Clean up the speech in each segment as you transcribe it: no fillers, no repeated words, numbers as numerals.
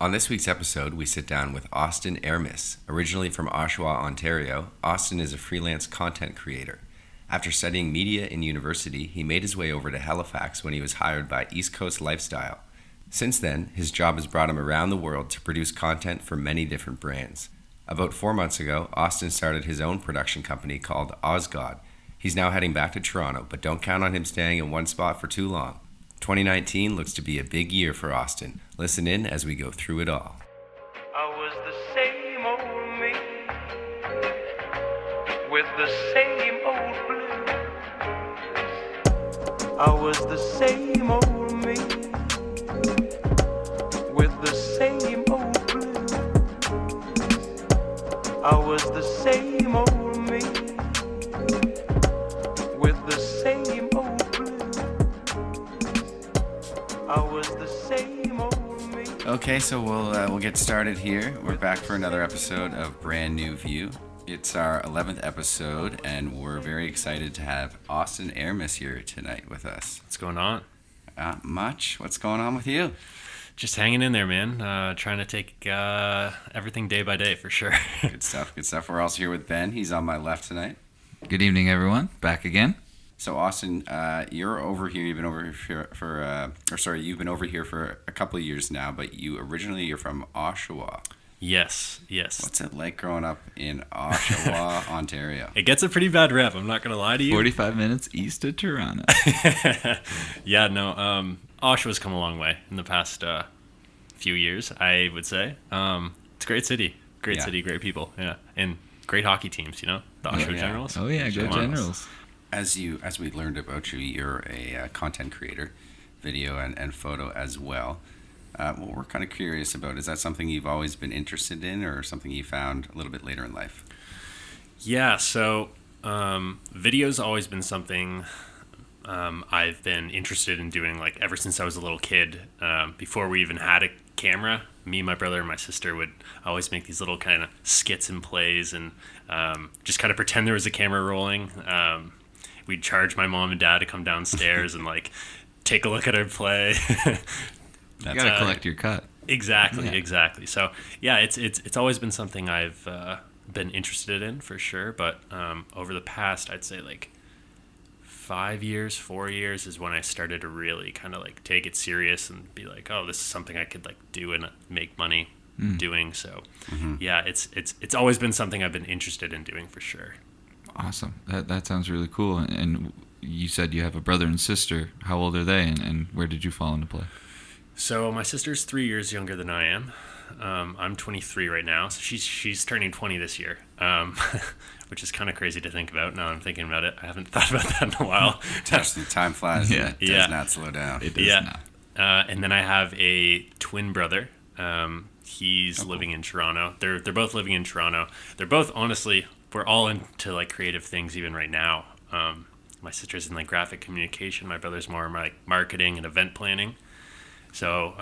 On this week's episode, we sit down with Austin Ermes. Originally from Oshawa, Ontario, Austin is a freelance content creator. After studying media in university, he made his way over to Halifax when he was hired by East Coast Lifestyle. Since then, his job has brought him around the world to produce content for many different brands. About 4 months ago, Austin started his own production company called AUSGOD. He's now heading back to Toronto, but don't count on him staying in one spot for too long. 2019 looks to be a big year for Austin. Listen in as we go through it all. I was the same old me with the same old blues. I was the same old me with the same old blues. I was the same old me with the same old blues. I was the same old me. Okay, so we'll get started here. We're back for another episode of Brand New View. It's our 11th episode, and we're very excited to have Austin Ermes here tonight with us. What's going on? Much. What's going on with you? Just hanging in there, man. Trying to take everything day by day for sure. Good stuff. We're also here with Ben. He's on my left tonight. Good evening, everyone. Back again. So Austin, you're over here. You've been over here you've been over here for a couple of years now. But you're from Oshawa. Yes. What's it like growing up in Oshawa, Ontario? It gets a pretty bad rep. I'm not gonna lie to you. 45 minutes east of Toronto. Yeah, no. Oshawa's come a long way in the past few years, I would say. It's a great city. Great city, great people. Yeah, and great hockey teams. You know, the Oshawa Generals. Oh yeah, go Generals. As we learned about you, you're a content creator, video and photo as well. What we're kind of curious about, is that something you've always been interested in, or something you found a little bit later in life? Yeah, so video's always been something I've been interested in doing, like ever since I was a little kid. Before we even had a camera, me, my brother, and my sister would always make these little kind of skits and plays, and just kind of pretend there was a camera rolling. We'd charge my mom and dad to come downstairs and like take a look at our play. You gotta collect your cut. Exactly. So yeah, it's always been something I've been interested in for sure. But over the past, I'd say like 4 years is when I started to really kind of like take it serious and be like, oh, this is something I could like do and make money doing. So yeah, it's always been something I've been interested in doing for sure. Awesome. That sounds really cool. And you said you have a brother and sister. How old are they, and where did you fall into play? So my sister's 3 years younger than I am. I'm 23 right now, so she's turning 20 this year, which is kind of crazy to think about. Now I'm thinking about it. I haven't thought about that in a while. Time flies. Yeah. It does not slow down. It does not. And then I have a twin brother. He's living in Toronto. They're both living in Toronto. They're both, honestly, we're all into like creative things even right now. My sister's in like graphic communication. My brother's more like marketing and event planning. So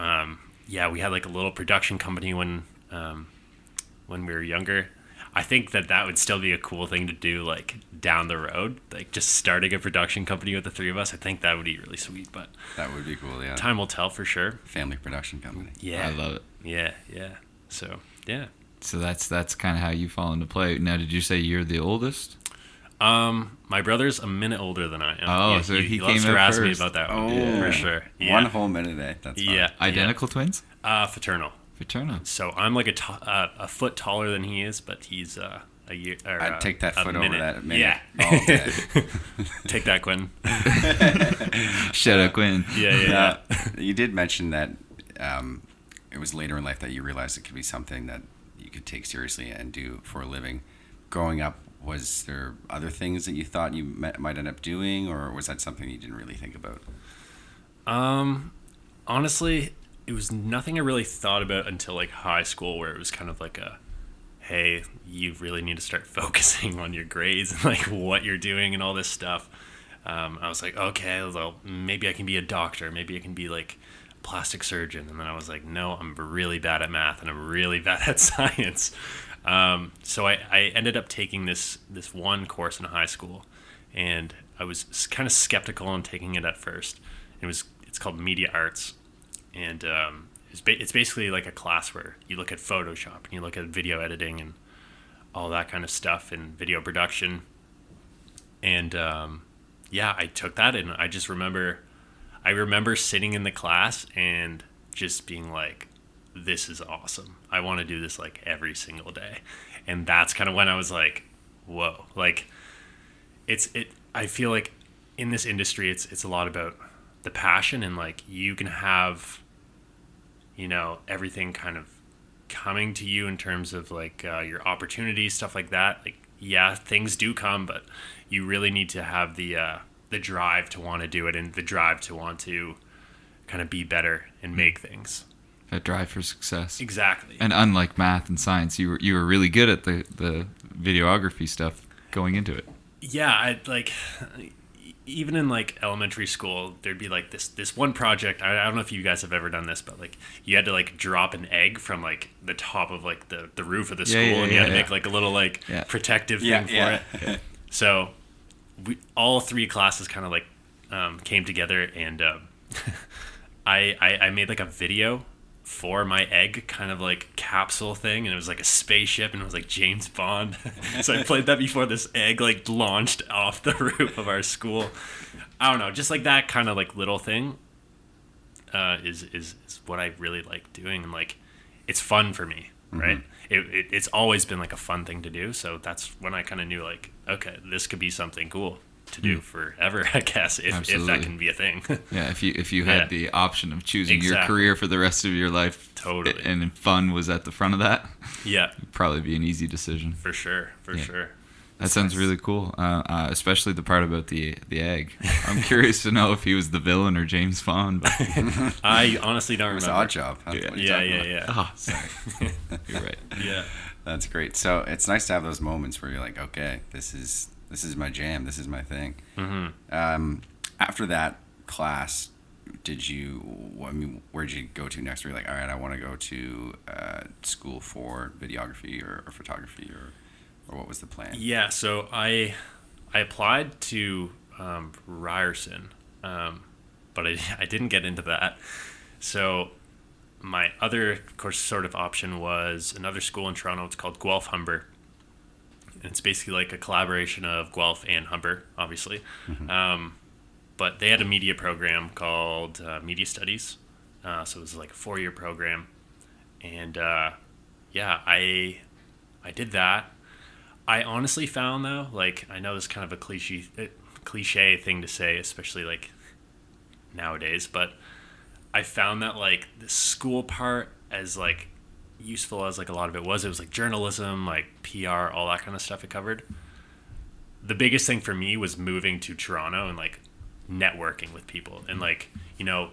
yeah, we had like a little production company when we were younger. I think that would still be a cool thing to do, like down the road, like just starting a production company with the three of us. I think that would be really sweet, but that would be cool. Yeah, time will tell for sure. Family production company. Yeah, I love it. Yeah. So yeah. So that's kind of how you fall into play. Now, did you say you're the oldest? My brother's a minute older than I am. Oh, so he loves came to up ask me first. about that Oh, one. For sure. Yeah. 1 whole minute, eh? That's fine. Yeah. Identical twins? Fraternal. Fraternal. So I'm like a foot taller than he is, but he's a year. Or, I'd take that foot minute. over that minute. Yeah. All day. Take that, Quinn. Shut up, Quinn. Yeah. You did mention that it was later in life that you realized it could be something that you could take seriously and do for a living. Growing up, was there other things that you thought you might end up doing, or was that something you didn't really think about? Honestly, it was nothing I really thought about until like high school, where it was kind of like hey, you really need to start focusing on your grades and like what you're doing and all this stuff. I was like, okay, well, maybe I can be a doctor. Maybe I can be like a plastic surgeon. And then I was like, no, I'm really bad at math and I'm really bad at science. So I ended up taking this one course in high school, and I was kind of skeptical on taking it at first. It's called media arts, and it's basically like a class where you look at Photoshop and you look at video editing and all that kind of stuff and video production. And yeah, I took that, and I just remember sitting in the class and just being like, this is awesome. I want to do this like every single day. And that's kind of when I was like, whoa, like I feel like in this industry, it's a lot about the passion, and like you can have, you know, everything kind of coming to you in terms of like your opportunities, stuff like that. Like, yeah, things do come, but you really need to have the drive to want to do it, and the drive to want to kind of be better and make things. That drive for success. Exactly. And unlike math and science, you were really good at the videography stuff going into it. Yeah, I like even in like elementary school, there'd be like this one project. I don't know if you guys have ever done this, but like you had to like drop an egg from like the top of like the roof of the school, and you had to make like a little like protective thing for it. Yeah. So all three classes kind of like came together, and I made like a video for my egg kind of like capsule thing, and it was like a spaceship, and it was like James Bond. So I played that before this egg like launched off the roof of our school. I don't know, just like that kind of like little thing is what I really like doing, and like it's fun for me, right? It's always been like a fun thing to do, so that's when I kind of knew like, okay, this could be something cool to do forever, I guess, if that can be a thing. Yeah, if you had the option of choosing your Exactly. career for the rest of your life, Totally. and fun was at the front of that, Yeah, it'd probably be an easy decision. for sure. That sounds really cool, especially the part about the egg. I'm curious to know if he was the villain or James Bond. But I honestly don't It was remember. Odd Job. That's what you're talking about. Yeah. oh, sorry, you're right. Yeah. That's great. So it's nice to have those moments where you're like, okay, this is my jam. This is my thing. Mm-hmm. After that class, where did you go to next? Were you like, all right, I want to go to school for videography or photography, or what was the plan? Yeah, so I applied to Ryerson, but I didn't get into that. So my other course sort of option was another school in Toronto. It's called Guelph Humber. And it's basically like a collaboration of Guelph and Humber, obviously. But they had a media program called Media Studies. So it was like a 4-year program. And yeah, I did that. I honestly found, though, like, I know this is kind of a cliche thing to say, especially like nowadays, but I found that like the school part, as like useful as like a lot of it was like journalism, like PR, all that kind of stuff it covered. The biggest thing for me was moving to Toronto and like networking with people, and like, you know,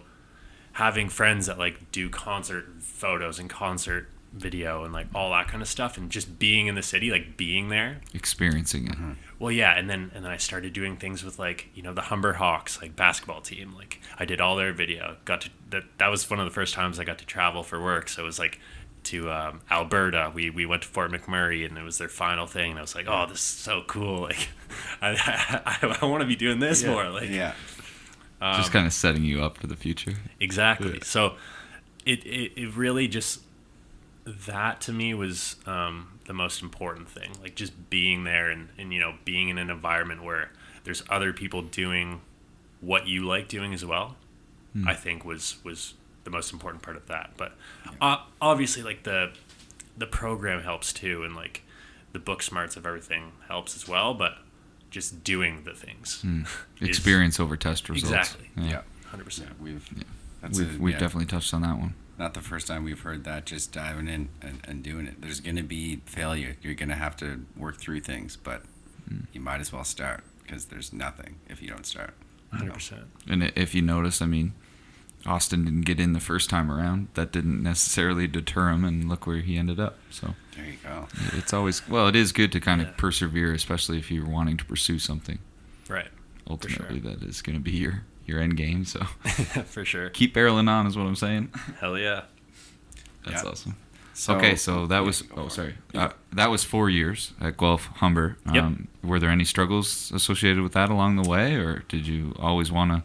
having friends that like do concert photos and concert video and like all that kind of stuff, and just being in the city, like being there, Experiencing it. well, yeah, and then I started doing things with like, you know, the Humber Hawks like basketball team. Like I did all their video. That was one of the first times I got to travel for work. So it was like to Alberta. We went to Fort McMurray, and it was their final thing. And I was like, oh, this is so cool. Like I want to be doing this more. Like Yeah. Just kind of setting you up for the future. Exactly. Yeah. So it really just, that to me was the most important thing. Like just being there and you know, being in an environment where there's other people doing what you like doing as well, I think was the most important part of that. But obviously like the program helps too, and like the book smarts of everything helps as well, but just doing the things. Experience over test results. Exactly. Yeah. 100%. We've definitely touched on that one. Not the first time we've heard that, just diving in and doing it. There's going to be failure. You're going to have to work through things, but you might as well start, because there's nothing if you don't start. 100%. And if you notice, I mean, Austin didn't get in the first time around. That didn't necessarily deter him, and look where he ended up. So There you go. it's always, well, it is good to kind of persevere, especially if you're wanting to pursue something. Right. Ultimately, that is going to be your end game. So For sure. keep barreling on, is what I'm saying. Hell yeah. That's Yeah. awesome. So, Okay, so that was, go for sorry. it. That was 4 years at Guelph Humber. Yep. Were there any struggles associated with that along the way, or did you always want to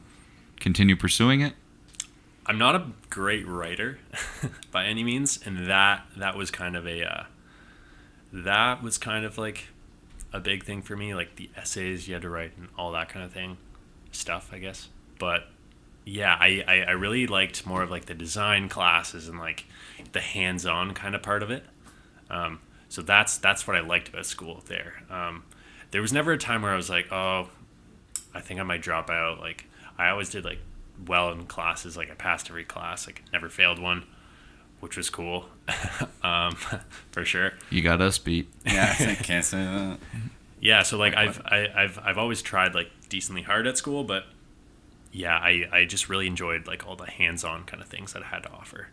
continue pursuing it? I'm not a great writer by any means, and that was kind of like a big thing for me, like the essays you had to write and all that kind of stuff, I guess. But yeah, I really liked more of like the design classes and like the hands-on kind of part of it. So that's what I liked about school there. There was never a time where I was like, oh, I think I might drop out. Like I always did like well in classes. Like I passed every class. Like never failed one, which was cool. For sure. You got us beat. Yeah, I can't say that. Yeah, so like I've always tried like decently hard at school, but yeah, I just really enjoyed like all the hands-on kind of things that I had to offer.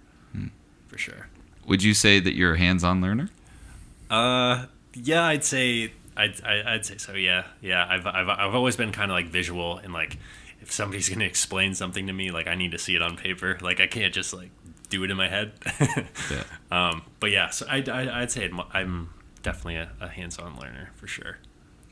For sure. Would you say that you're a hands-on learner? Yeah, I'd say so. Yeah. I've always been kind of like visual, and like if somebody's gonna explain something to me, like I need to see it on paper. Like I can't just like do it in my head. Yeah. But yeah, so I'd say I'm definitely a hands-on learner for sure.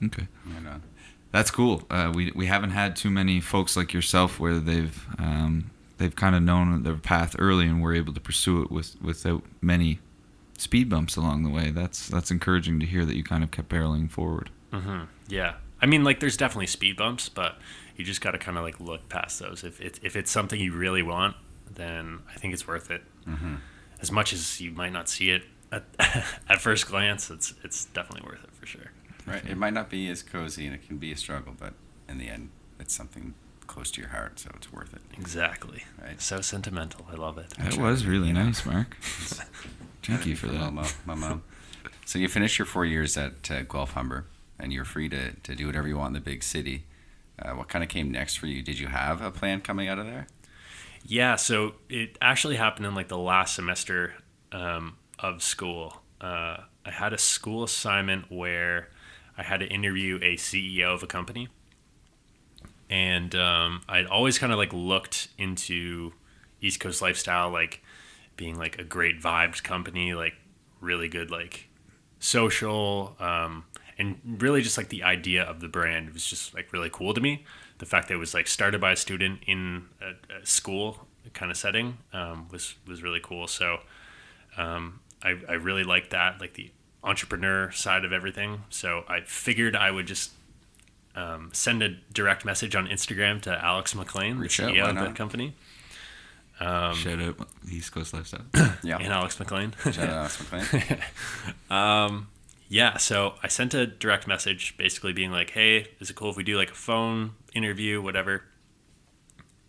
Okay. Right on. That's cool. We haven't had too many folks like yourself where they've kind of known their path early and were able to pursue it without many speed bumps along the way. That's encouraging to hear that you kind of kept barreling forward. Mm-hmm. Yeah, I mean, like there's definitely speed bumps, but you just got to kind of like look past those. If it's something you really want, then I think it's worth it. Mm-hmm. As much as you might not see it at first glance, it's definitely worth it for sure. Right. It might not be as cozy and it can be a struggle, but in the end, it's something close to your heart, so it's worth it. Exactly. Right. So sentimental. I love it. That was really nice, Mark. Thank you for My that. mom. So you finished your 4 years at Guelph Humber, and you're free to do whatever you want in the big city. What kind of came next for you? Did you have a plan coming out of there? Yeah, so it actually happened in like the last semester of school. I had a school assignment where I had to interview a CEO of a company. And I'd always kind of like looked into East Coast lifestyle, like being like a great vibed company, like really good, like social, and really just like the idea of the brand was just like really cool to me. The fact that it was like started by a student in a school kind of setting was really cool. So I really liked that, like the entrepreneur side of everything. So I figured I would just send a direct message on Instagram to Alex McLean, the CEO of the company. Shout out East Coast Lifestyle. Yeah. And Alex McLean. Shout out Alex McLean. Yeah, so I sent a direct message basically being like, hey, is it cool if we do like a phone interview, whatever?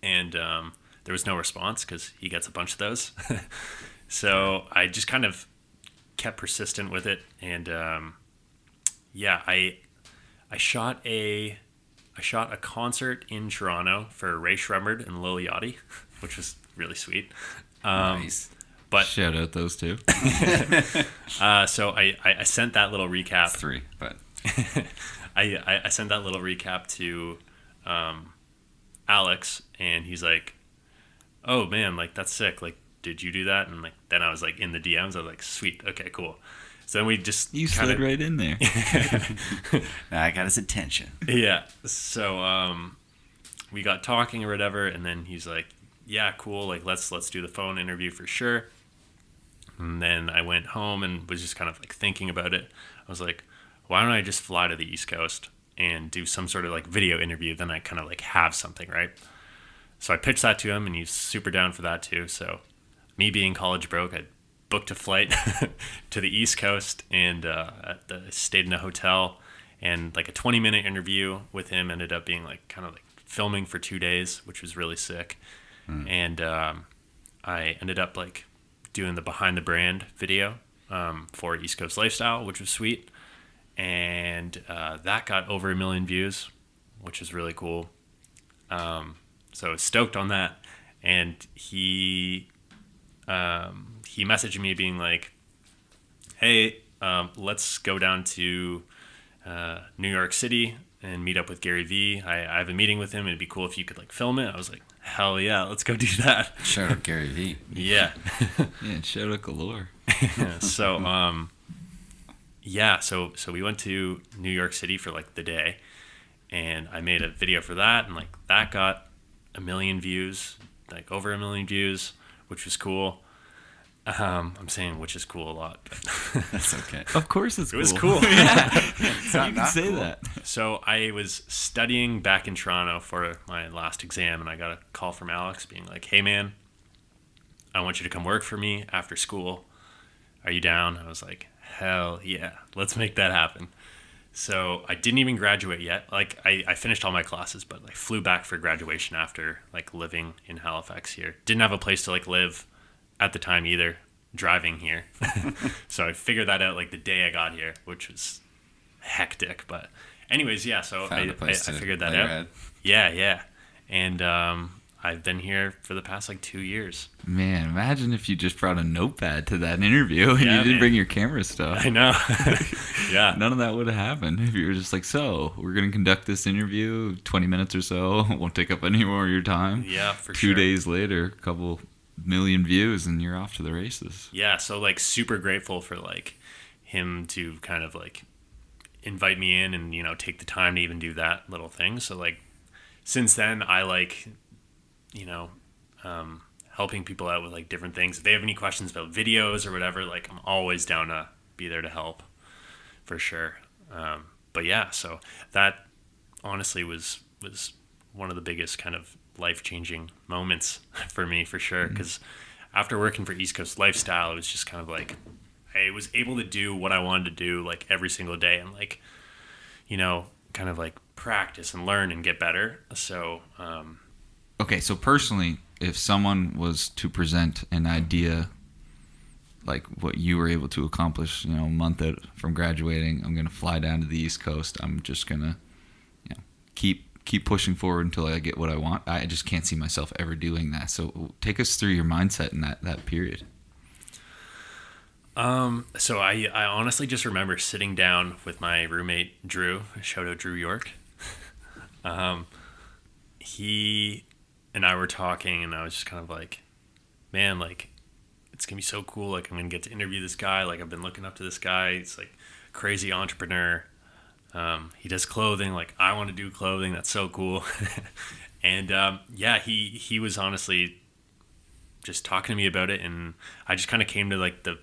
And there was no response because he gets a bunch of those. So I just kind of kept persistent with it. And yeah, I shot a concert in Toronto for Ray Shremmerd and Lil Yachty, which was really sweet. Nice. But Shout out those two. so I sent that little recap. It's 3, but I sent that little recap to Alex, and he's like, "Oh man, like that's sick. Like, did you do that?" And like then I was like in the DMs. I was like, "Sweet, okay, cool." So then we just You slid right in there. I got his attention. Yeah. So we got talking or whatever, and then he's like, "Yeah, cool. Like let's do the phone interview for sure." And then I went home and was just kind of like thinking about it. I was like, why don't I just fly to the East Coast and do some sort of like video interview? Then I kind of like have something, right? So I pitched that to him, and he's super down for that too. So me being college broke, I booked a flight to the East Coast and stayed in a hotel, and like a 20-minute interview with him ended up being like kind of like filming for 2 days, which was really sick. And I ended up like doing the behind the brand video for East Coast Lifestyle, which was sweet. And that got over 1 million views, which is really cool. So stoked on that. And he messaged me being like, hey, let's go down to New York City and meet up with Gary Vee. I have a meeting with him. It'd be cool if you could like film it. I was like, hell yeah, let's go do that. Shout out Gary Vee. Yeah. Yeah, shout out galore. So yeah, so we went to New York City for like the day, and I made a video for that, and like that got 1 million views like over 1 million views, which was cool. I'm saying which is cool a lot, but That's okay. Of course it's it was cool. cool. It's You can say cool. that. So I was studying back in Toronto for my last exam, and I got a call from Alex being like, "Hey man, I want you to come work for me after school. Are you down?" I was like, "Hell yeah, let's make that happen." So I didn't even graduate yet. Like I finished all my classes, but like flew back for graduation after like living in Halifax here. Didn't have a place to like live at the time either, driving here. So I figured that out like the day I got here, which was hectic. But anyways, yeah, so Found I a place to figured that lay your out. head. Yeah. And I've been here for the past like 2 years. Man, imagine if you just brought a notepad to that interview and Yeah, you didn't man. bring your camera stuff. I know. Yeah. None of that would have happened if you were just like, so we're going to conduct this interview 20 minutes or so. Won't take up any more of your time. Yeah, for 2 sure. days later, a couple million views and you're off to the races. Yeah, so like super grateful for like him to kind of like invite me in and, you know, take the time to even do that little thing. So like since then I like, you know, helping people out with like different things. If they have any questions about videos or whatever, like I'm always down to be there to help for sure. But yeah, so that honestly was one of the biggest kind of life-changing moments for me for sure, because after working for East Coast Lifestyle, it was just kind of like I was able to do what I wanted to do like every single day and like, you know, kind of like practice and learn and get better. So Okay, so personally, if someone was to present an idea like what you were able to accomplish, you know, a month out from graduating, I'm going to fly down to the East Coast. I'm just going to, you know, keep pushing forward until I get what I want. I just can't see myself ever doing that. So take us through your mindset in that period. So I honestly just remember sitting down with my roommate Drew. Shout out Drew York. He and I were talking, and I was just kind of like, man, like it's gonna be so cool. Like I'm gonna get to interview this guy. Like I've been looking up to this guy. He's like a crazy entrepreneur. He does clothing. Like I want to do clothing. That's so cool. And yeah, he was honestly just talking to me about it, and I just kind of came to like the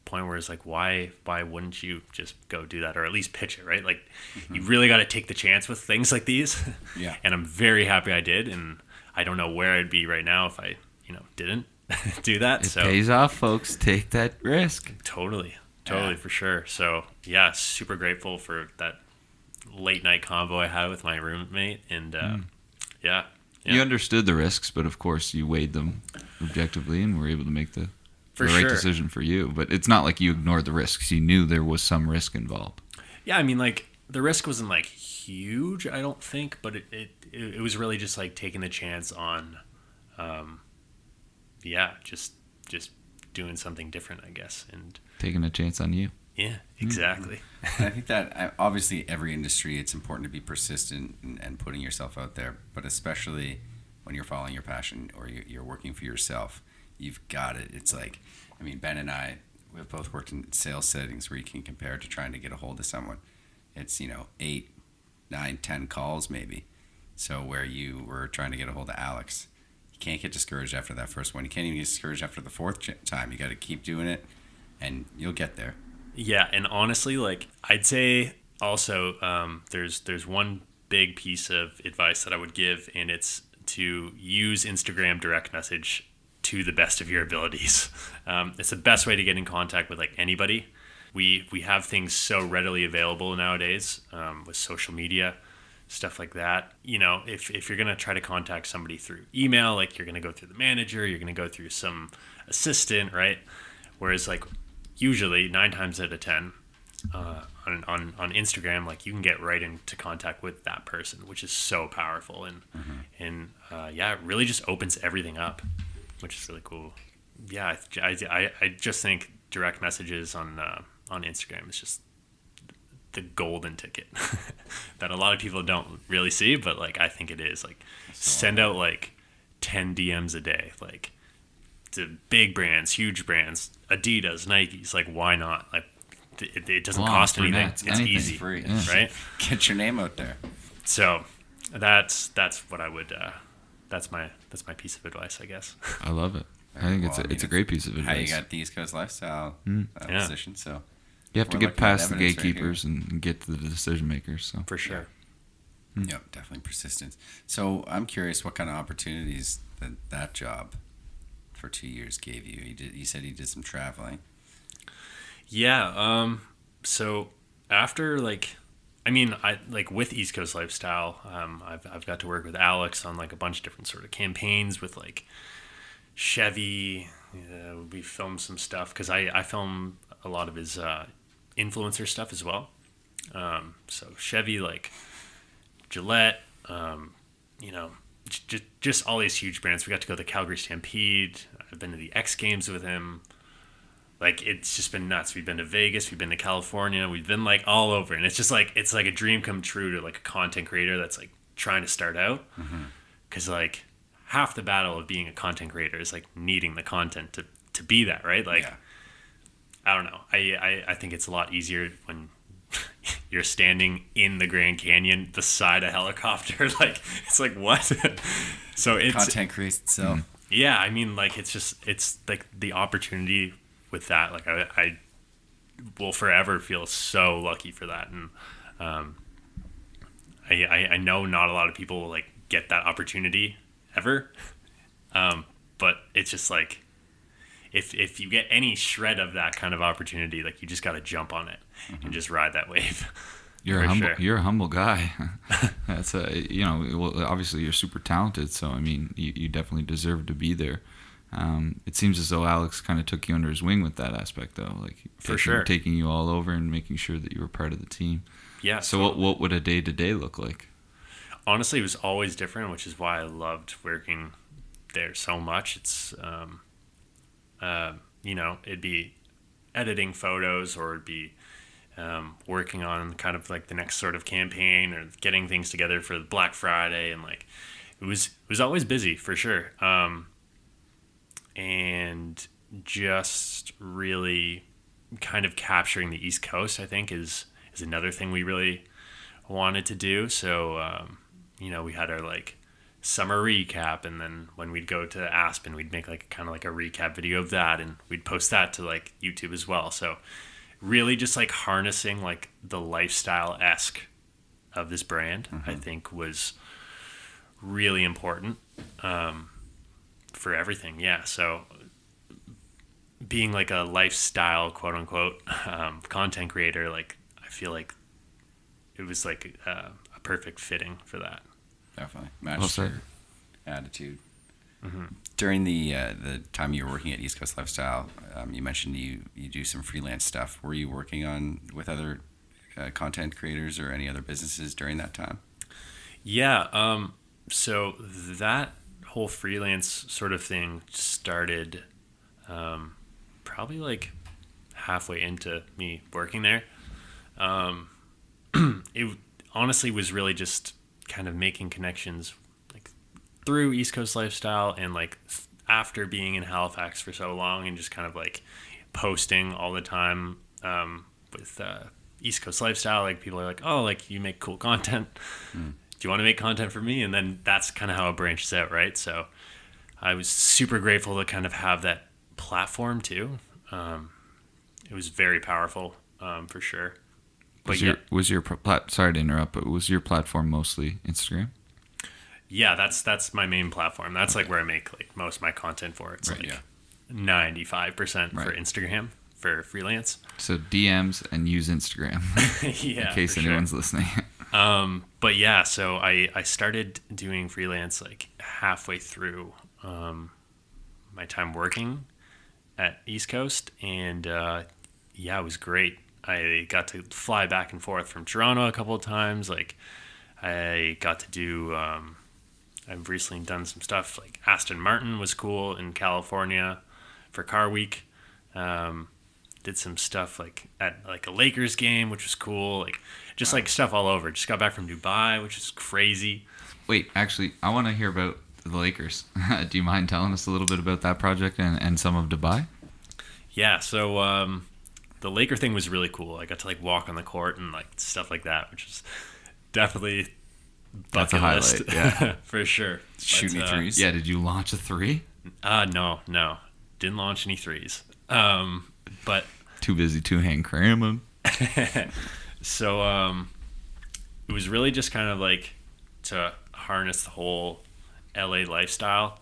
point where it's like, why wouldn't you just go do that, or at least pitch it, right? Like you really got to take the chance with things like these. Yeah. And I'm very happy I did, and I don't know where I'd be right now if I, you know, didn't do that. It So pays off, folks. Take that risk. totally Yeah. for sure. So yeah, super grateful for that late night convo I had with my roommate, and yeah. You understood the risks, but of course you weighed them objectively and were able to make the For right sure. decision for you. But it's not like you ignored the risks. You knew there was some risk involved. Yeah, I mean, like the risk wasn't like huge, I don't think, but it was really just like taking the chance on, yeah, just doing something different, I guess, and Taking a chance on you. yeah, exactly. And I think that obviously every industry, it's important to be persistent and putting yourself out there, but especially when you're following your passion or you're working for yourself, you've got it. It's like, I mean, Ben and I, we've both worked in sales settings where you can compare to trying to get a hold of someone. It's, 8, 9, 10 calls maybe. So where you were trying to get a hold of Alex, you can't get discouraged after that first one. You can't even get discouraged after the fourth time. You got to keep doing it, and you'll get there. Yeah, and honestly, like I'd say also, there's one big piece of advice that I would give, and it's to use Instagram direct message to the best of your abilities. It's the best way to get in contact with like anybody. We have things so readily available nowadays with social media, stuff like that. You know, if you're gonna try to contact somebody through email, like you're gonna go through the manager, you're gonna go through some assistant, right? Whereas like usually 9 times out of 10 on Instagram, like you can get right into contact with that person, which is so powerful, and yeah, it really just opens everything up, which is really cool. Yeah, I just think direct messages on Instagram is just the golden ticket that a lot of people don't really see, but like I think it is. Like send out like 10 DMs a day, like to big brands, huge brands, Adidas, Nikes. Like why not? Like it doesn't cost for anything. nets, It's anything. easy, Free. Yeah. right? Get your name out there. So that's what I would that's my piece of advice, I guess. I love it. I think it's a great piece of advice. How you got the East Coast lifestyle Yeah. position. So You have to we're get looking at past the evidence right gatekeepers and get to the decision makers. So For sure. Yep, definitely persistence. So I'm curious, what kind of opportunities that job for 2 years gave you? You said you did some traveling. Yeah. So after I like with East Coast Lifestyle, I've got to work with Alex on like a bunch of different sort of campaigns with like Chevy. We filmed some stuff because I film a lot of his influencer stuff as well. So Chevy, like Gillette, just all these huge brands. We got to go to the Calgary Stampede. I've been to the X Games with him. Like, it's just been nuts. We've been to Vegas. We've been to California. We've been like all over, and it's just like it's like a dream come true to like a content creator that's like trying to start out. Because like half the battle of being a content creator is like needing the content to be that, right? Like, Yeah. I don't know. I think it's a lot easier when you're standing in the Grand Canyon beside a helicopter. Like, it's like, what? So it's Content creates itself. yeah, I mean, like, it's like the opportunity with that. Like, I will forever feel so lucky for that. And I know not a lot of people like get that opportunity ever. But it's just like, if you get any shred of that kind of opportunity, like, you just got to jump on it and just ride that wave. You're For a humble. sure. You're a humble guy. That's well, obviously you're super talented. So I mean, you definitely deserve to be there. It seems as though Alex kind of took you under his wing with that aspect, though. Like, For sure. taking you all over and making sure that you were part of the team. Yeah. So what would a day to day look like? Honestly, it was always different, which is why I loved working there so much. It's it'd be editing photos, or it'd be working on kind of like the next sort of campaign, or getting things together for Black Friday, and like it was always busy for sure. And just really kind of capturing the East Coast, I think, is another thing we really wanted to do. So we had our like summer recap, and then when we'd go to Aspen, we'd make like kind of like a recap video of that, and we'd post that to like YouTube as well. So really just like harnessing like the lifestyle-esque of this brand, I think, was really important for everything. Yeah. So being like a lifestyle, quote unquote, content creator, like, I feel like it was like a perfect fitting for that. Definitely Well matched said. your attitude. During the time you were working at East Coast Lifestyle, you mentioned you do some freelance stuff. Were you working on with other content creators or any other businesses during that time? Yeah. So that whole freelance sort of thing started probably like halfway into me working there. It honestly was really just kind of making connections like through East Coast Lifestyle, and like after being in Halifax for so long, and just kind of like posting all the time with East Coast Lifestyle. Like, people are like, oh, like, you make cool content. Do you want to make content for me? And then that's kind of how it branches out, right? So I was super grateful to kind of have that platform too. It was very powerful, for sure. But Sorry to interrupt, but was your platform mostly Instagram? yeah, that's my main platform. That's like where I make like most of my content for. It's Right, like 95% for Right. Instagram for freelance. So DMs and use Instagram Yeah, in case for sure. anyone's listening. But yeah, so I started doing freelance like halfway through my time working at East Coast, and yeah, it was great. I got to fly back and forth from Toronto a couple of times. Like, I got to do I've recently done some stuff like Aston Martin was cool in California for Car Week. Did some stuff like at like a Lakers game, which was cool. Like, just like stuff all over. Just got back from Dubai, which is crazy. Wait, actually, I want to hear about the Lakers. Do you mind telling us a little bit about that project and some of Dubai? Yeah, so the Laker thing was really cool. I got to like walk on the court and like stuff like that, which is definitely That's a bucket list. highlight, yeah. For sure. Shooting But, threes. Yeah, did you launch a 3? No. Didn't launch any threes. But Too busy two-hand cramming. so it was really just kind of like to harness the whole LA lifestyle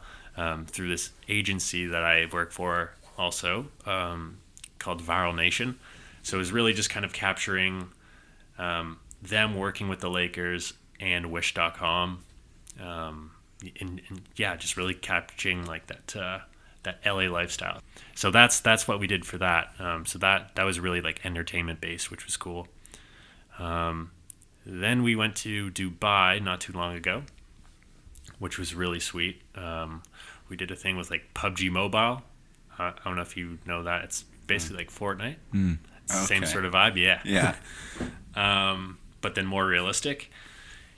through this agency that I work for also called Viral Nation. So it was really just kind of capturing them working with the Lakers and Wish.com. And yeah, just really capturing like that LA lifestyle. So that's what we did for that. So that was really like entertainment based, which was cool. Then we went to Dubai not too long ago, which was really sweet. We did a thing with like PUBG Mobile. I don't know if you know that. It's basically like Fortnite. It's the same Okay. sort of vibe, yeah. Yeah. But then more realistic.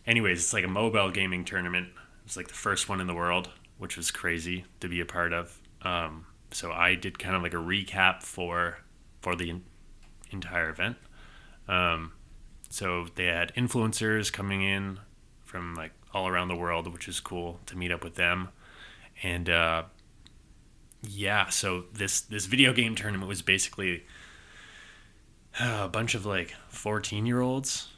Anyways, it's like a mobile gaming tournament. It's like the first one in the world, which was crazy to be a part of. So I did kind of like a recap for the entire event. So they had influencers coming in from like all around the world, which is cool to meet up with them. And yeah, so this video game tournament was basically a bunch of like 14-year-olds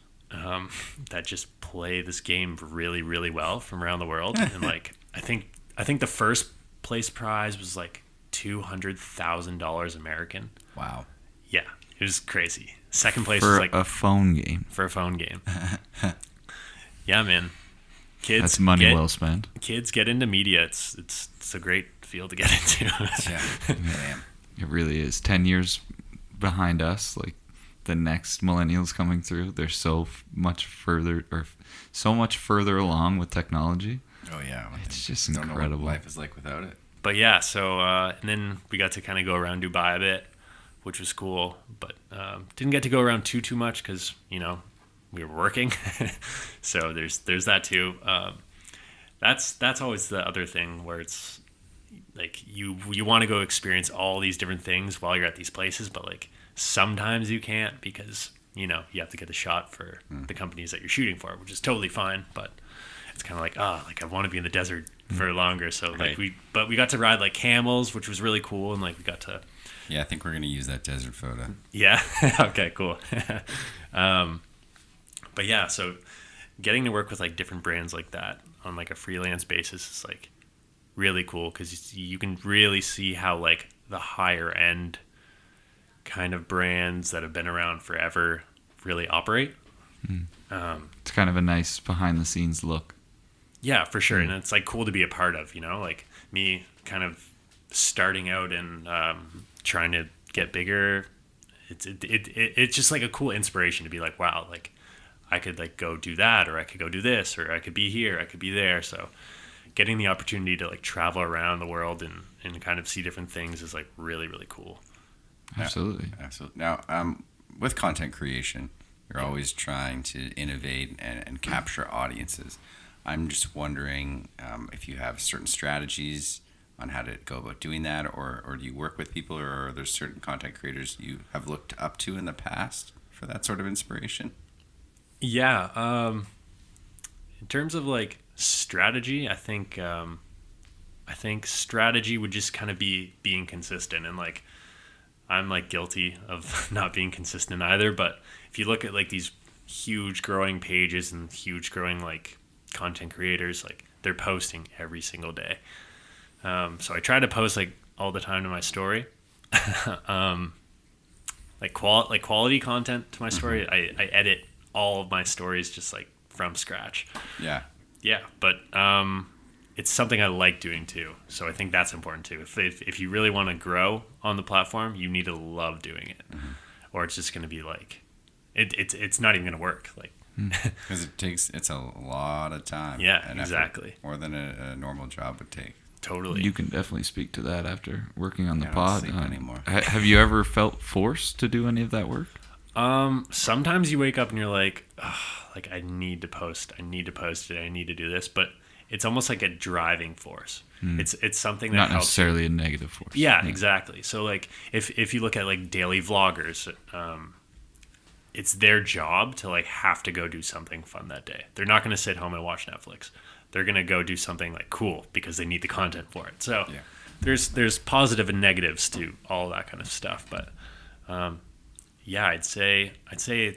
that just play this game really, really well from around the world. And like I think the first place prize was like $200,000 American. Wow. Yeah, it was crazy. Second place For was like a phone game. for a phone game. Yeah, man. Kids, That's money well spent. Kids get into media. It's a great field to get into. Yeah. Damn. It really is. 10 years behind us, like the next millennials coming through, they're so much further along with technology. Oh yeah. It's just Don't know incredible. what life is like without it. But yeah, so and then we got to kind of go around Dubai a bit, which was cool. But didn't get to go around too much because we were working. So there's that too. That's always the other thing where it's like you want to go experience all these different things while you're at these places, but like sometimes you can't because you have to get the shot for the companies that you're shooting for, which is totally fine. But it's kind of like I want to be in the desert for longer. So like Right. we got to ride like camels, which was really cool, and like we got to. Yeah, I think we're gonna use that desert photo. Yeah. Okay, cool. But yeah, so getting to work with like different brands like that on like a freelance basis is like really cool because you can really see how like the higher end kind of brands that have been around forever really operate. It's kind of a nice behind the scenes look. Yeah, for sure. And it's like cool to be a part of, like me kind of starting out and trying to get bigger. It's just like a cool inspiration to be like, wow, like I could like go do that, or I could go do this, or I could be here, I could be there. So getting the opportunity to like travel around the world and kind of see different things is like really, really cool. Absolutely. Absolutely. Now, with content creation, you're always trying to innovate and capture audiences. I'm just wondering if you have certain strategies on how to go about doing that, or do you work with people, or are there certain content creators you have looked up to in the past for that sort of inspiration? Yeah. In terms of like strategy, I think strategy would just kind of be being consistent, and like I'm like guilty of not being consistent either. But if you look at like these huge growing pages and huge growing like content creators, like they're posting every single day. So I try to post like all the time to my story, like quality content to my story. I edit all of my stories just like from scratch. Yeah. Yeah, but it's something I like doing too. So I think that's important too. If you really want to grow on the platform, you need to love doing it, or it's just going to be like it's not even going to work. Like Because it's a lot of time. Yeah, and effort, exactly. more than a normal job would take. totally. You can definitely speak to that after working on the I don't pod. sleep anymore. Have you ever felt forced to do any of that work? Sometimes you wake up and you're like, like I need to post it. I need to do this, but it's almost like a driving force. It's something that Not helps you. necessarily a negative force. Yeah, exactly. So like if you look at like daily vloggers, it's their job to like have to go do something fun that day. They're not going to sit home and watch Netflix. They're going to go do something like cool because they need the content for it. So Yeah. there's positive and negatives to all that kind of stuff. But yeah, I'd say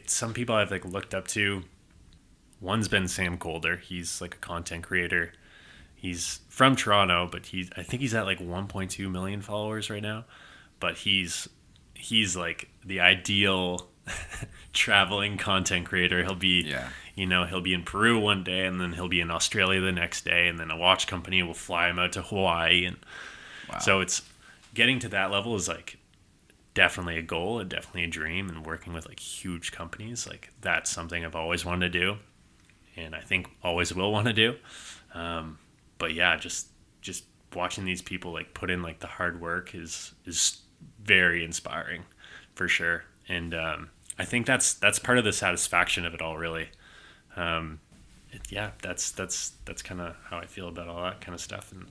some people I've like looked up to. One's been Sam Colder. He's like a content creator. He's from Toronto, but I think he's at like 1.2 million followers right now. But he's like the ideal traveling content creator. He'll be, he'll be in Peru one day, and then he'll be in Australia the next day, and then a watch company will fly him out to Hawaii. And so it's getting to that level is like definitely a goal, and definitely a dream. And working with like huge companies, like that's something I've always wanted to do, and I think always will want to do. But yeah, just watching these people like put in like the hard work is very inspiring, for sure. And I think that's part of the satisfaction of it all, really. That's kind of how I feel about all that kind of stuff. And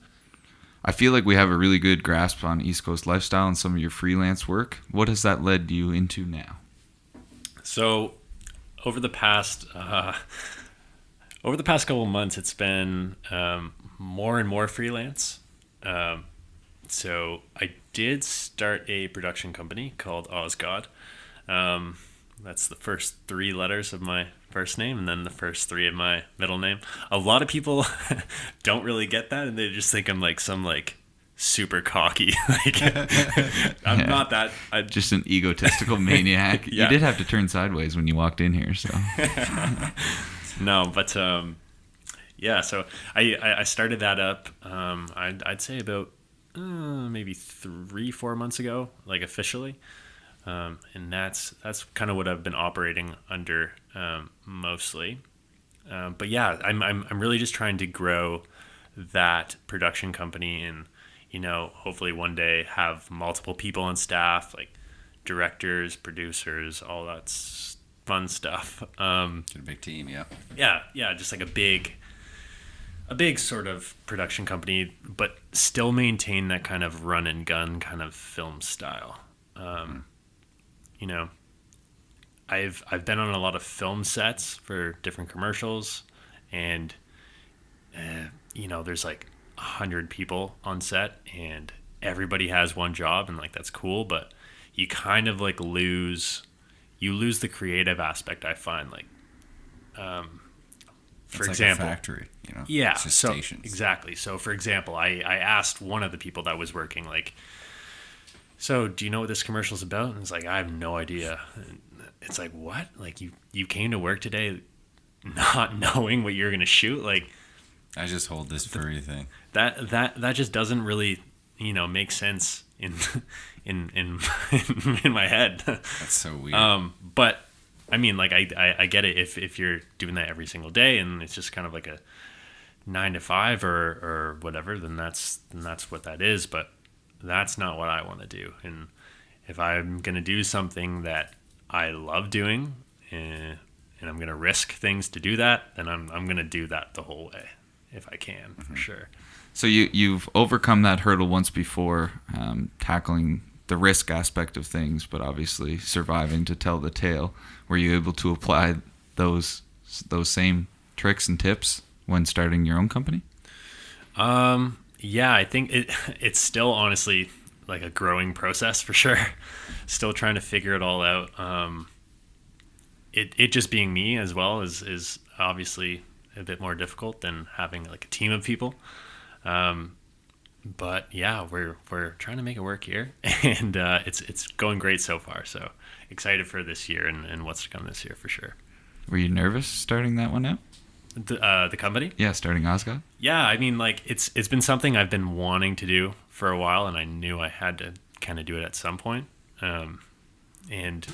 I feel like we have a really good grasp on East Coast lifestyle and some of your freelance work. What has that led you into now? So over the past couple of months, it's been more and more freelance. So I did start a production company called AUSGOD. That's the first 3 letters of my first name and then the first 3 of my middle name. A lot of people don't really get that, and they just think I'm like some like super cocky. Like I'm not that. Just an egotistical maniac. Yeah. You did have to turn sideways when you walked in here, so. No, but yeah. So I started that up. I'd say about maybe 3-4 months ago, like officially. And that's kind of what I've been operating under mostly. But yeah, I'm really just trying to grow that production company, and hopefully one day have multiple people on staff, like directors, producers, all that fun stuff. Get a big team, yeah. Yeah, just like a big sort of production company, but still maintain that kind of run and gun kind of film style. I've been on a lot of film sets for different commercials, and there's like 100 people on set, and everybody has one job, and like that's cool, but you kind of like lose the creative aspect, I find. Like for example, like a factory, yeah, it's just so stations. exactly. So for example, I asked one of the people that was working, like, so do you know what this commercial is about? And it's like, I have no idea. And it's like, what? Like you came to work today not knowing what you're going to shoot? Like, I just hold this furry thing. That just doesn't really, make sense in my head. That's so weird. But I mean, like I get it if you're doing that every single day and it's just kind of like a 9 to 5 or whatever, then that's what that is. But that's not what I want to do. And if I'm going to do something that I love doing, and I'm going to risk things to do that, then I'm going to do that the whole way if I can, for sure. So you've overcome that hurdle once before, tackling the risk aspect of things, but obviously surviving to tell the tale. Were you able to apply those same tricks and tips when starting your own company? Yeah, I think it's still honestly like a growing process for sure. Still trying to figure it all out. It just being me as well is obviously a bit more difficult than having like a team of people. But yeah, we're trying to make it work here, and it's going great so far. So excited for this year and what's to come this year for sure. Were you nervous starting that one out? The company? Yeah, starting AUSGOD? Yeah, I mean, like it's been something I've been wanting to do for a while, and I knew I had to kind of do it at some point. And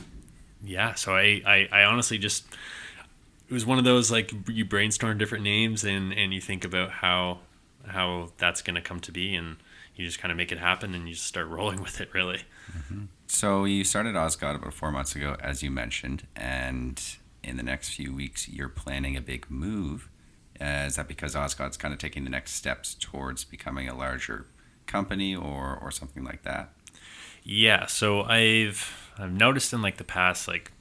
yeah, so I honestly just, it was one of those, like, you brainstorm different names and you think about how that's going to come to be, and you just kind of make it happen, and you just start rolling with it, really. Mm-hmm. So you started AUSGOD about 4 months ago, as you mentioned, and in the next few weeks, you're planning a big move. Is that because AUSGOD's kind of taking the next steps towards becoming a larger company or something like that? Yeah, so I've noticed in like the past like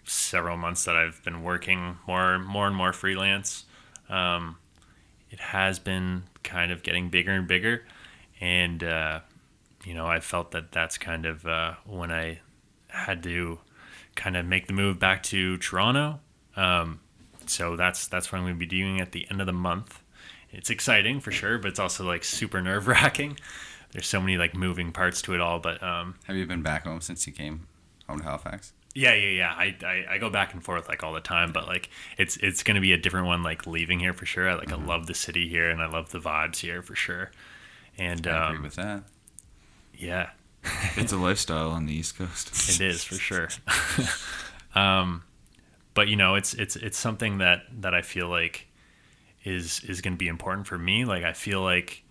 several months that I've been working more and more freelance, it has been kind of getting bigger and bigger. And, I felt that that's kind of when I had to kind of make the move back to Toronto. So that's what I'm going to be doing at the end of the month. It's exciting for sure, but it's also like super nerve wracking. There's so many like moving parts to it all. But Have you been back home since you came home to Halifax? Yeah. I go back and forth like all the time, but like it's going to be a different one like leaving here for sure. I love the city here and I love the vibes here for sure. And I agree with that. Yeah. It's a lifestyle on the East Coast. It is for sure. But it's something that I feel like is going to be important for me. Like I feel like,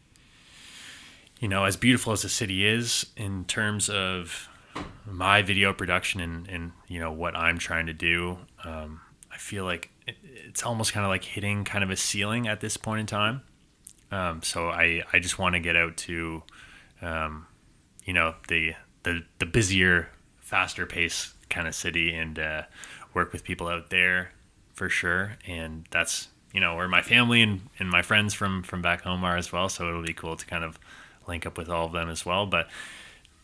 as beautiful as the city is in terms of my video production and what I'm trying to do, I feel like it's almost kind of like hitting kind of a ceiling at this point in time. So I just want to get out to, the busier, faster pace kind of city and work with people out there for sure. And that's, where my family and my friends from back home are as well. So it'll be cool to kind of link up with all of them as well. But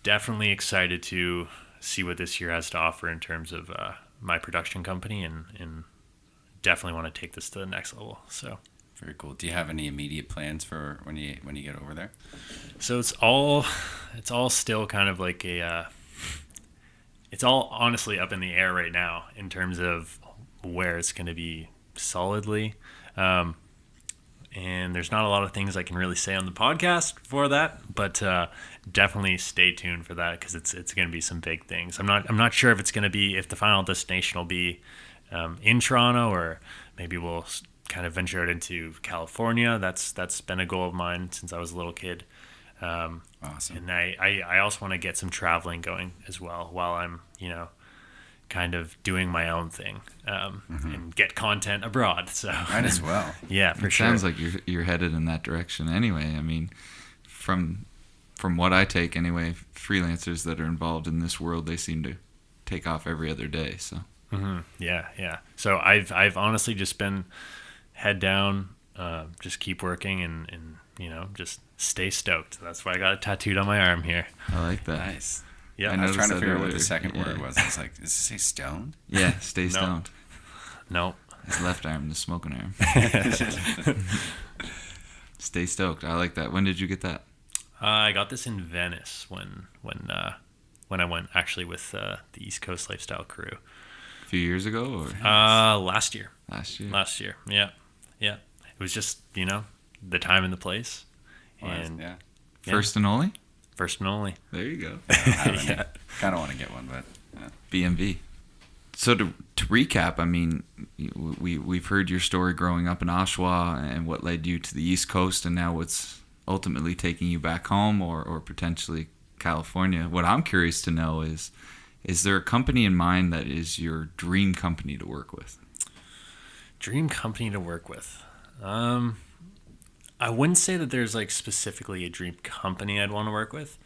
definitely excited to see what this year has to offer in terms of my production company and definitely want to take this to the next level. So. Very cool. Do you have any immediate plans for when you get over there? So it's all still kind of like it's all honestly up in the air right now in terms of where it's going to be solidly. And there's not a lot of things I can really say on the podcast for that, but definitely stay tuned for that because it's going to be some big things. I'm not sure if the final destination will be in Toronto or maybe we'll kind of venture out into California. That's been a goal of mine since I was a little kid. Awesome. And I also want to get some traveling going as well while I'm, kind of doing my own thing and get content abroad. So might as well. Yeah, for sure. Sounds like you're headed in that direction anyway. I mean, from what I take anyway, freelancers that are involved in this world, they seem to take off every other day. So yeah. So I've honestly just been head down, just keep working and just stay stoked. That's why I got it tattooed on my arm here. I like that. Nice. Yeah, I was trying to figure out what earlier. the second Yeah. word was. I was like, does it say stoned? Yeah, stay stoned. No. His left arm, the smoking arm. Stay stoked. I like that. When did you get that? I got this in Venice when I went actually with the East Coast Lifestyle crew. A few years ago or Last year. last year? Yeah. It was just the time and the place, and Yeah. First and only? first and only. There you go. Yeah. Kind of want to get one, but BMV. So to recap, I mean, we've heard your story growing up in Oshawa and what led you to the East Coast and now what's ultimately taking you back home or potentially California. What I'm curious to know is there a company in mind that is your dream company to work with? Dream company to work with. I wouldn't say that there's like specifically a dream company I'd want to work with.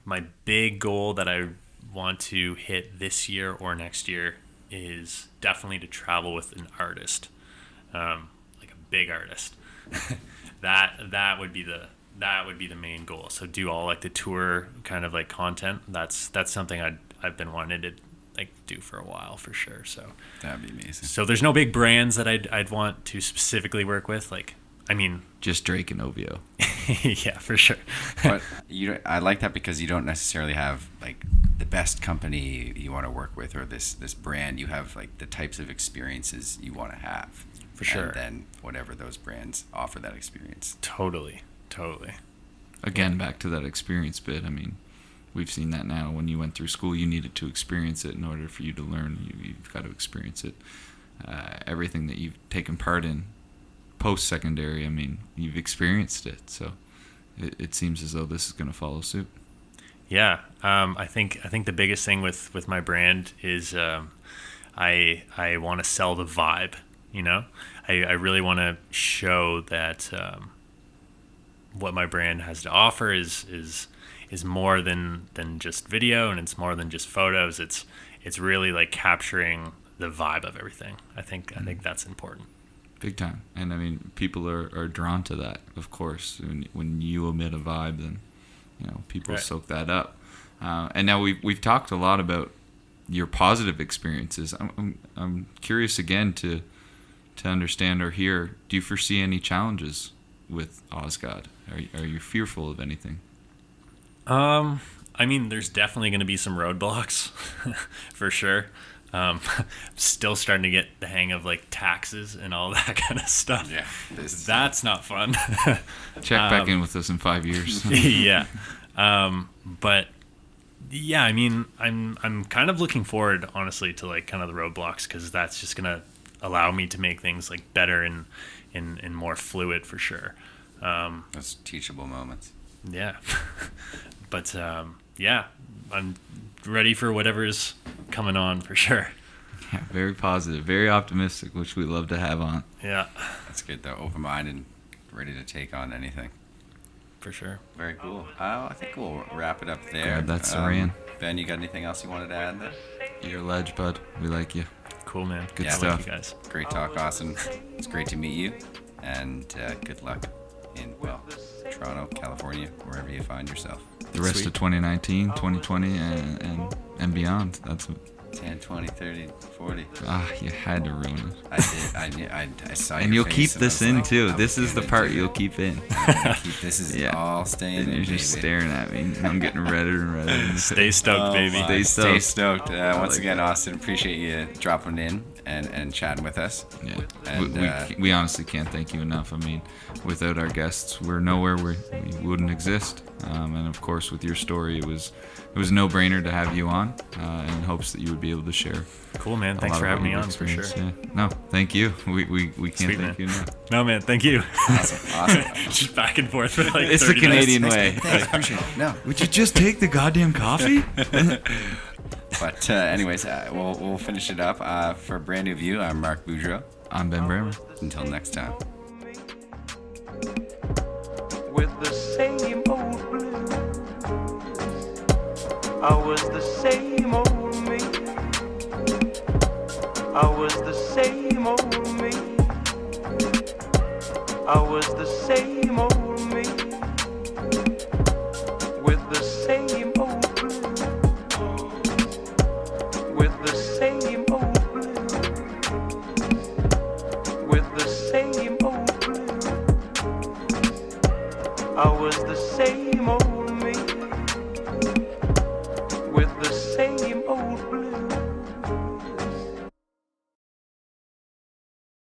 My big goal that I want to hit this year or next year is definitely to travel with an artist, like a big artist. that would be the main goal. So do all like the tour kind of like content. That's something I've been wanting to like do for a while for sure. So that'd be amazing. So there's no big brands that I'd want to specifically work with. Like, I mean, Just Drake and OVO. yeah, for sure. But I like that because you don't necessarily have like the best company you want to work with or this brand. You have like the types of experiences you want to have. For sure. And then whatever those brands offer that experience. Totally. Again, back to that experience bit. I mean, we've seen that now. When you went through school, you needed to experience it in order for you to learn. You've got to experience it. Everything that you've taken part in post-secondary, I mean, you've experienced it. So it seems as though this is going to follow suit. Yeah. I think the biggest thing with my brand is I want to sell the vibe. I really want to show that what my brand has to offer is more than just video, and it's more than just photos. It's it's really like capturing the vibe of everything. I think that's important. Big time. And I mean, people are drawn to that, of course. When you emit a vibe, then people Right. soak that up. And now we've talked a lot about your positive experiences. I'm curious again to understand or hear. Do you foresee any challenges with AUSGOD? Are you fearful of anything? I mean, there's definitely going to be some roadblocks for sure. Still starting to get the hang of like taxes and all that kind of stuff. Yeah, That's not fun. Check back in with us in 5 years. Yeah. But yeah, I mean, I'm kind of looking forward, honestly, to like kind of the roadblocks, because that's just going to allow me to make things like better and more fluid for sure. those teachable moments. Yeah. But yeah, I'm ready for whatever's coming on for sure. Yeah, very positive, very optimistic, which we love to have on. Yeah, That's good though. Open-minded, and ready to take on anything. for sure. Very cool. I think we'll wrap it up there. Grab that Saran. Ben, you got anything else you wanted to add there? You're a ledge, bud. We like you. Cool, man. Good I stuff. like you guys. Great talk, Austin. It's great to meet you, and good luck in, Toronto, California, wherever you find yourself. The rest Sweet. of 2019, 2020, and beyond. That's 10, 20, 30, 40. you had to ruin it. I did. I saw And your you'll face keep and I this was in like, too. I'm This is the gonna part do you'll it. keep in. This is Yeah. all staying And in, you're just baby. staring at me. And I'm getting redder and redder. in the Stay face. stoked, baby. my. Stay Stay stoked. stoked. Once again, Austin, appreciate you dropping in and chatting with us. Yeah, And, we honestly can't thank you enough. I mean, without our guests, we're nowhere. We wouldn't exist. And of course, with your story, it was a no-brainer to have you on, in hopes that you would be able to share. Cool, man. a Thanks lot for of having what me you've on, for sure. experienced. Yeah. No, thank you. We can't Sweet, thank man. you enough. No, man. Thank you. Awesome. Just back and forth for like It's the 30 Canadian minutes. way. Thanks, appreciate it. No. Would you just take the goddamn coffee? But anyways, we'll finish it up. For Brand New View, I'm Mark Boudreau. I'm Ben Brammer. Until next time. With the same old blues. I was the same old me. I was the same old me. I was the same old me. With the same old blues. With the same old blues. With the same old blues. I was the same old